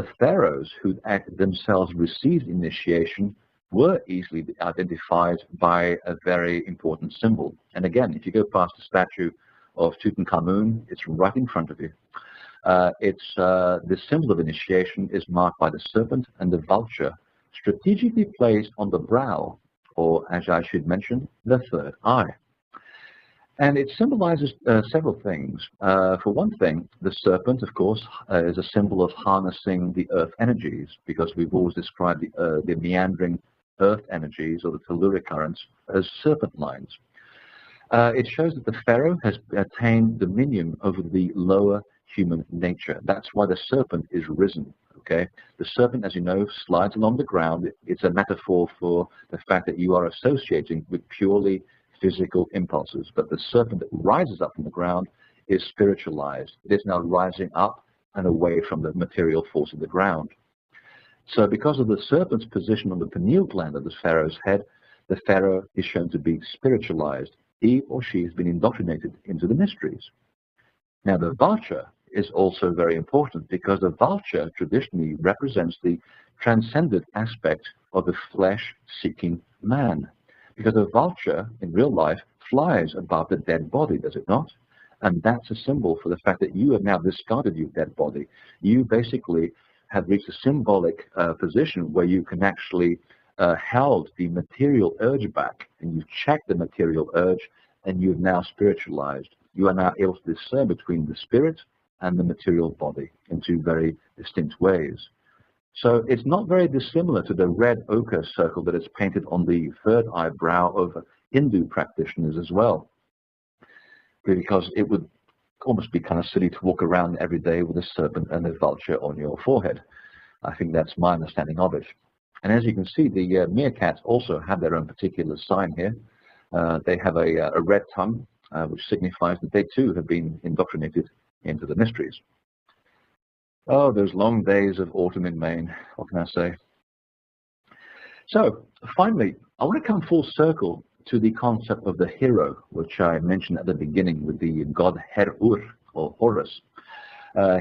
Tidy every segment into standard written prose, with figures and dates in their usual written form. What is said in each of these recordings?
the pharaohs who themselves received initiation were easily identified by a very important symbol. And again, if you go past the statue of Tutankhamun, it's right in front of you. The symbol of initiation is marked by the serpent and the vulture, strategically placed on the brow, or as I should mention, the third eye. And it symbolizes several things. For one thing, the serpent, of course, is a symbol of harnessing the earth energies, because we've always described the meandering earth energies or the telluric currents as serpent lines. It shows that the pharaoh has attained dominion over the lower human nature. That's why the serpent is risen. Okay, the serpent, as you know, slides along the ground. It's a metaphor for the fact that you are associating with purely physical impulses, but the serpent that rises up from the ground is spiritualized. It is now rising up and away from the material force of the ground. So because of the serpent's position on the pineal gland of the pharaoh's head, the pharaoh is shown to be spiritualized. He or she has been indoctrinated into the mysteries. Now the vulture is also very important, because the vulture traditionally represents the transcendent aspect of the flesh-seeking man. Because a vulture in real life flies above the dead body, does it not? And that's a symbol for the fact that you have now discarded your dead body. You basically have reached a symbolic position where you can actually held the material urge back, and you've checked the material urge, and you've now spiritualized. You are now able to discern between the spirit and the material body in two very distinct ways. So it's not very dissimilar to the red ochre circle that is painted on the third eyebrow of Hindu practitioners as well, because it would almost be kind of silly to walk around every day with a serpent and a vulture on your forehead. I think that's my understanding of it. And as you can see, the meerkats also have their own particular sign here. They have a red tongue, which signifies that they too have been indoctrinated into the mysteries. Oh, those long days of autumn in Maine, what can I say? So, finally, I want to come full circle to the concept of the hero, which I mentioned at the beginning with the god Her-Ur, or Horus.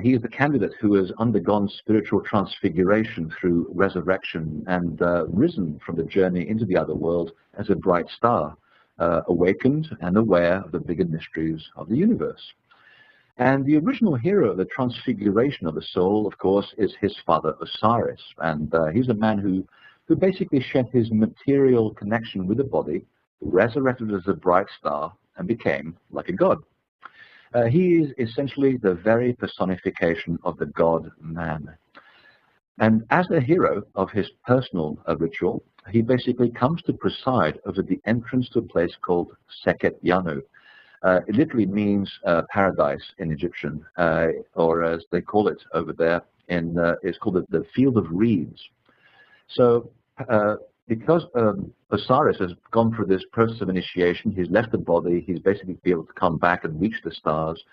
He is the candidate who has undergone spiritual transfiguration through resurrection and risen from the journey into the other world as a bright star, awakened and aware of the bigger mysteries of the universe. And the original hero of the transfiguration of the soul, of course, is his father Osiris. And he's a man who basically shed his material connection with the body, resurrected as a bright star, and became like a god. He is essentially the very personification of the god man. And as the hero of his personal ritual, he basically comes to preside over the entrance to a place called Seket Yanu. It literally means paradise in Egyptian, or as they call it over there, it's called the field of reeds. So because Osiris has gone through this process of initiation, he's left the body, he's basically be able to come back and reach the stars.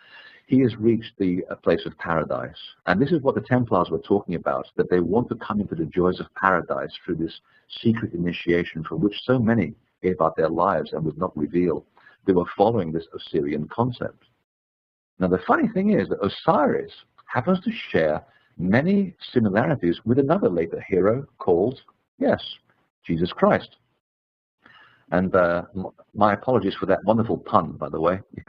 He has reached the place of paradise. And this is what the Templars were talking about, that they want to come into the joys of paradise through this secret initiation for which so many gave up their lives and would not reveal. They were following this Osirian concept. Now, the funny thing is that Osiris happens to share many similarities with another later hero called, yes, Jesus Christ. And my apologies for that wonderful pun, by the way.